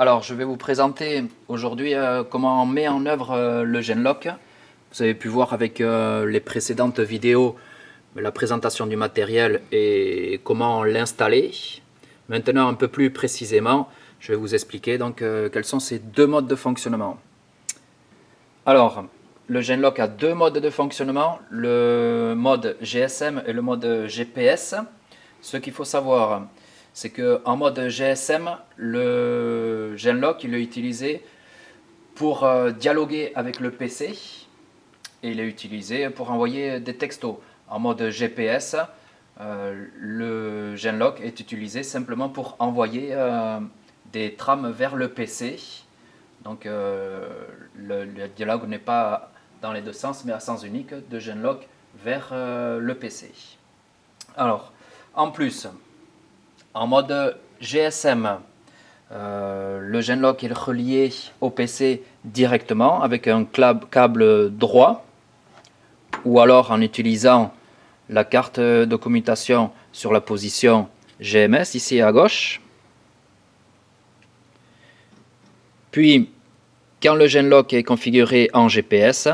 Alors, je vais vous présenter aujourd'hui comment on met en œuvre le Genlock. Vous avez pu voir avec les précédentes vidéos la présentation du matériel et comment l'installer. Maintenant, un peu plus précisément, je vais vous expliquer donc quels sont ces deux modes de fonctionnement. Alors, le Genlock a deux modes de fonctionnement, le mode GSM et le mode GPS. Ce qu'il faut savoir, c'est qu'en mode GSM, le Genlock il est utilisé pour dialoguer avec le PC et il est utilisé pour envoyer des textos. En mode GPS, le Genlock est utilisé simplement pour envoyer des trames vers le PC. Donc le dialogue n'est pas dans les deux sens, mais à sens unique de Genlock vers le PC. Alors, en plus, en mode GSM, le Genlock est relié au PC directement avec un câble droit ou alors en utilisant la carte de commutation sur la position GMS ici à gauche. Puis, quand le Genlock est configuré en GPS,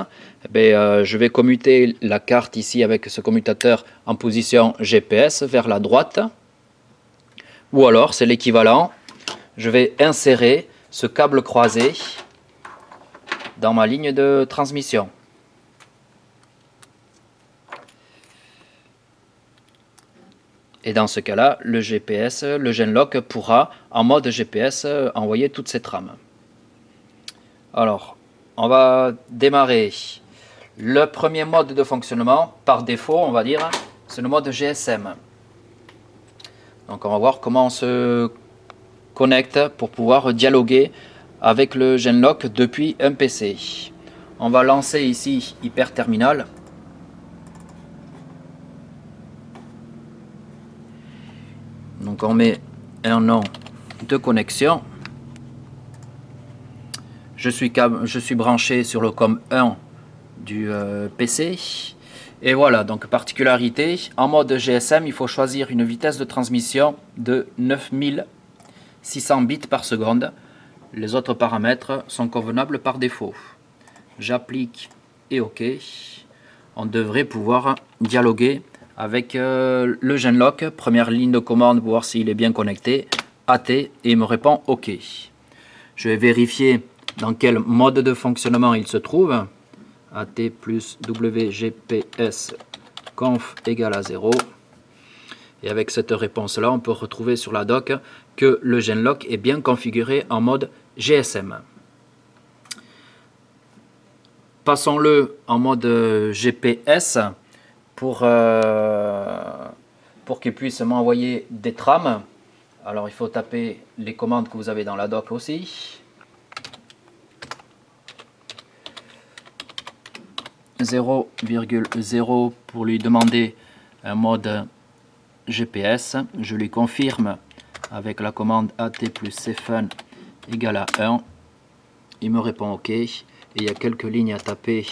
je vais commuter la carte ici avec ce commutateur en position GPS vers la droite. Ou alors, c'est l'équivalent, je vais insérer ce câble croisé dans ma ligne de transmission. Et dans ce cas-là, le Genlock pourra, en mode GPS, envoyer toutes ces trames. Alors, on va démarrer. Le premier mode de fonctionnement, par défaut, on va dire, c'est le mode GSM. Donc on va voir comment on se connecte pour pouvoir dialoguer avec le Genlock depuis un PC. On va lancer ici Hyperterminal. Donc on met un nom de connexion. Je suis branché sur le COM 1 du PC. Et voilà, donc particularité, en mode GSM, il faut choisir une vitesse de transmission de 9600 bits par seconde. Les autres paramètres sont convenables par défaut. J'applique et OK. On devrait pouvoir dialoguer avec le Genlock. Première ligne de commande pour voir s'il est bien connecté. AT et il me répond OK. Je vais vérifier dans quel mode de fonctionnement il se trouve. AT plus WGPS conf égale à 0. Et avec cette réponse-là, on peut retrouver sur la doc que le Genlock est bien configuré en mode GSM. Passons-le en mode GPS pour qu'il puisse m'envoyer des trames. Alors il faut taper les commandes que vous avez dans la doc aussi. 0,0 pour lui demander un mode GPS. Je lui confirme avec la commande AT plus cfun égale à 1. Il me répond OK. Et il y a quelques lignes à taper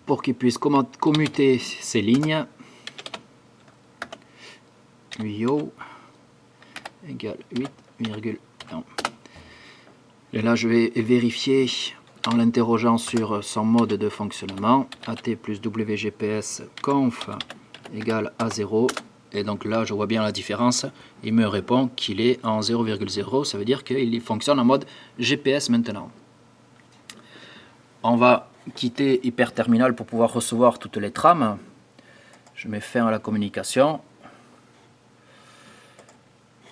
pour qu'il puisse commuter ces lignes. Yo égale 8,1. Et là, je vais vérifier en l'interrogeant sur son mode de fonctionnement. AT plus WGPS conf égale à 0. Et donc là, je vois bien la différence. Il me répond qu'il est en 0,0. Ça veut dire qu'il fonctionne en mode GPS maintenant. On va quitter Hyperterminal pour pouvoir recevoir toutes les trames. Je mets fin à la communication.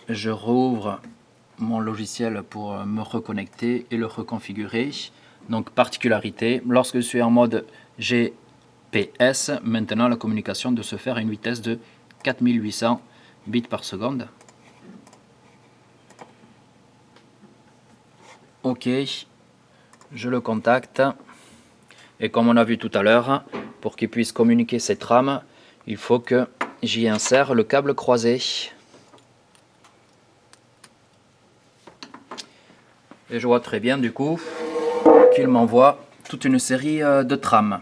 Je rouvre mon logiciel pour me reconnecter et le reconfigurer. Donc particularité, lorsque je suis en mode GPS, maintenant la communication doit se faire à une vitesse de 4800 bits par seconde. OK, je le contacte. Et comme on a vu tout à l'heure, pour qu'il puisse communiquer ces trames, il faut que j'y insère le câble croisé. Et je vois très bien du coup qu'il m'envoie toute une série de trames.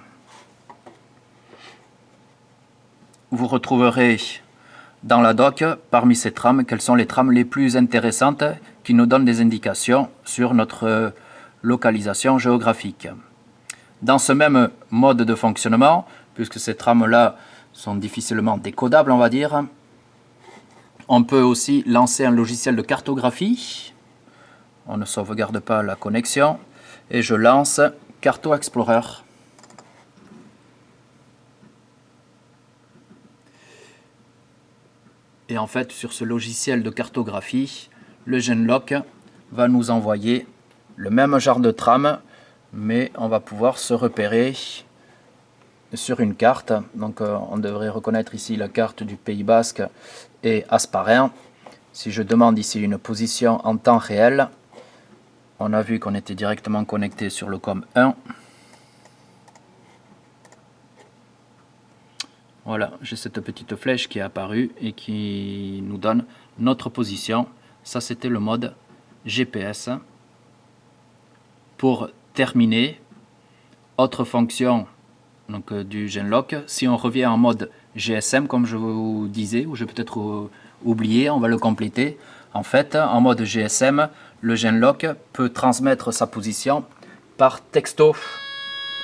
Vous retrouverez dans la doc, parmi ces trames, quelles sont les trames les plus intéressantes qui nous donnent des indications sur notre localisation géographique. Dans ce même mode de fonctionnement, puisque ces trames-là sont difficilement décodables, on va dire, on peut aussi lancer un logiciel de cartographie. On ne sauvegarde pas la connexion. Et je lance Carto Explorer. Et en fait, sur ce logiciel de cartographie, le Genlock va nous envoyer le même genre de trame, mais on va pouvoir se repérer sur une carte. Donc on devrait reconnaître ici la carte du Pays Basque et Hasparren. Si je demande ici une position en temps réel, on a vu qu'on était directement connecté sur le COM 1. Voilà, j'ai cette petite flèche qui est apparue et qui nous donne notre position. Ça, c'était le mode GPS. Pour terminer, autre fonction donc, du Genlock, si on revient en mode GSM, comme je vous disais, ou j'ai peut-être oublié, on va le compléter. En fait, en mode GSM, le Genlock peut transmettre sa position par texto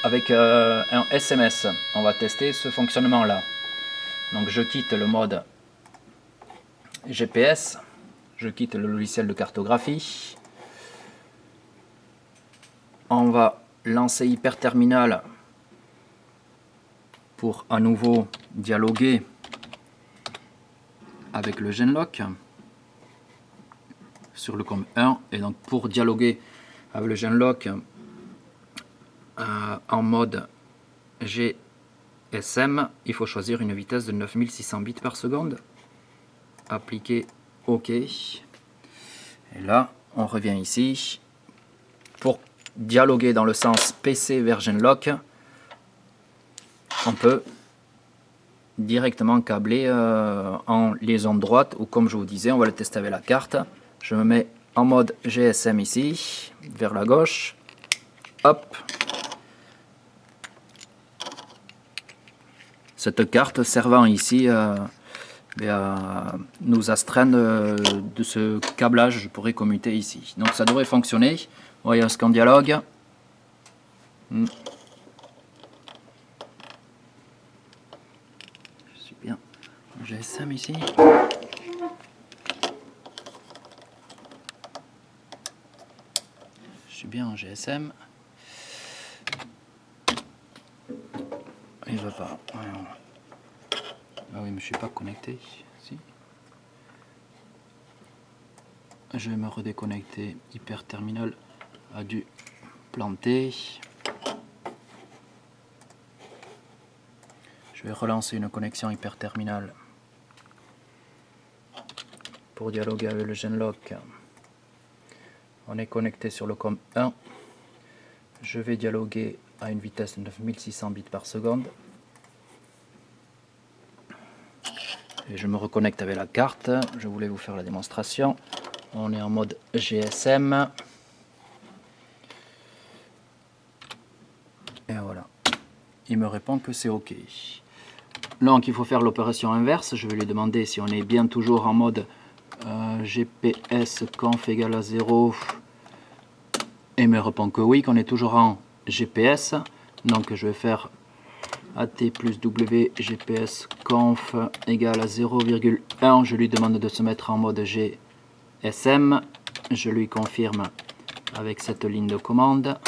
avec un SMS. On va tester ce fonctionnement-là. Donc je quitte le mode GPS, je quitte le logiciel de cartographie. On va lancer Hyperterminal pour à nouveau dialoguer avec le Genlock sur le COM 1. Et donc pour dialoguer avec le Genlock en mode GSM, il faut choisir une vitesse de 9600 bits par seconde. Appliquer OK. Et là, on revient ici. Pour dialoguer dans le sens PC vers Genlock, on peut directement câbler en liaison droite, ou comme je vous disais, on va le tester avec la carte. Je me mets en mode GSM ici, vers la gauche. Hop. Cette carte servant ici à nous astreindre de ce câblage, je pourrais commuter ici. Donc ça devrait fonctionner. Voyons ce qu'on dialogue. Je suis bien en GSM ici. Je suis bien en GSM. Il va pas. Ah oui, mais je suis pas connecté. Si. Je vais me redéconnecter. Hyperterminal a dû planter. Je vais relancer une connexion Hyperterminal pour dialoguer avec le Genlock. On est connecté sur le COM 1. Je vais dialoguer à une vitesse de 9600 bits par seconde. Et je me reconnecte avec la carte. Je voulais vous faire la démonstration. On est en mode GSM. Et voilà. Il me répond que c'est OK. Donc il faut faire l'opération inverse. Je vais lui demander si on est bien toujours en mode GPS conf égale à 0. Et il me répond que oui, qu'on est toujours en GPS. Donc je vais faire AT plus W GPS conf égale à 0,1. Je lui demande de se mettre en mode GSM. Je lui confirme avec cette ligne de commande.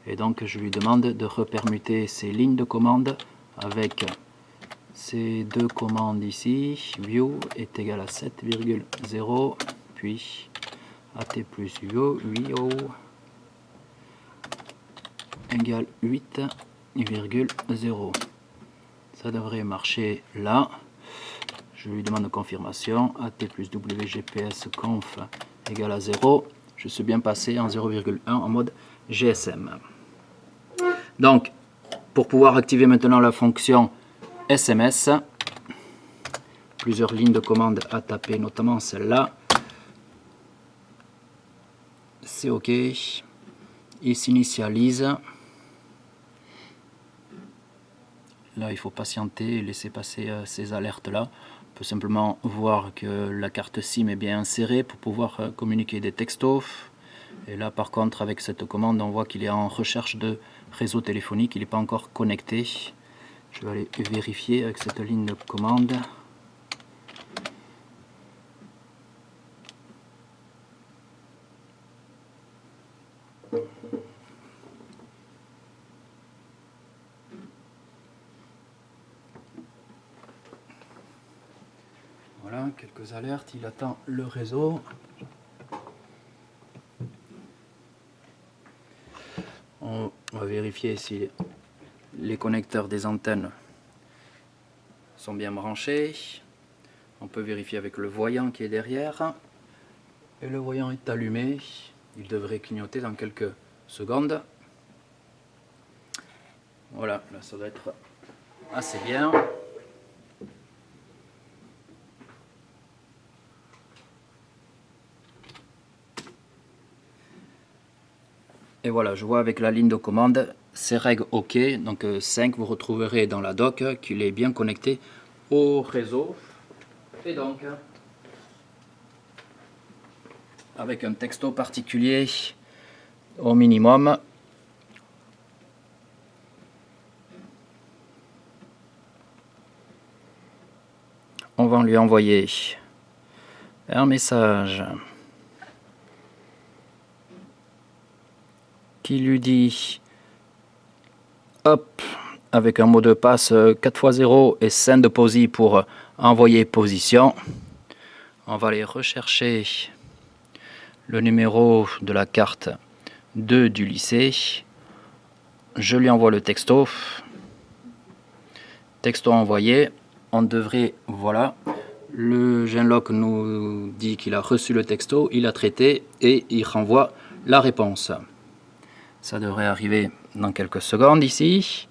Et donc je lui demande de repermuter ces lignes de commande avec ces deux commandes ici. View est égal à 7,0. Puis AT plus view égale 8,0. Ça devrait marcher là. Je lui demande confirmation. AT plus WGPS conf égale à 0. Je suis bien passé en 0,1 en mode GSM. Donc, pour pouvoir activer maintenant la fonction SMS, plusieurs lignes de commande à taper, notamment celle-là. C'est OK. Il s'initialise. Là, il faut patienter et laisser passer ces alertes-là. On peut simplement voir que la carte SIM est bien insérée pour pouvoir communiquer des textos. Et là par contre avec cette commande on voit qu'il est en recherche de réseau téléphonique, il n'est pas encore connecté. Je vais aller vérifier avec cette ligne de commande. Voilà, quelques alertes, il attend le réseau. On va vérifier si les connecteurs des antennes sont bien branchés. On peut vérifier avec le voyant qui est derrière. Et le voyant est allumé. Il devrait clignoter dans quelques secondes. Voilà, là ça doit être assez bien. Et voilà, je vois avec la ligne de commande, c'est règle OK. Donc 5, vous retrouverez dans la doc qu'il est bien connecté au réseau. Et donc, avec un texto particulier au minimum. On va lui envoyer un message qui lui dit hop, avec un mot de passe 4x0 et send posi pour envoyer position. On va aller rechercher le numéro de la carte 2 du lycée. Je lui envoie le texto. Texto envoyé. On devrait, voilà, le Genlock nous dit qu'il a reçu le texto, il a traité et il renvoie la réponse. Ça devrait arriver dans quelques secondes ici.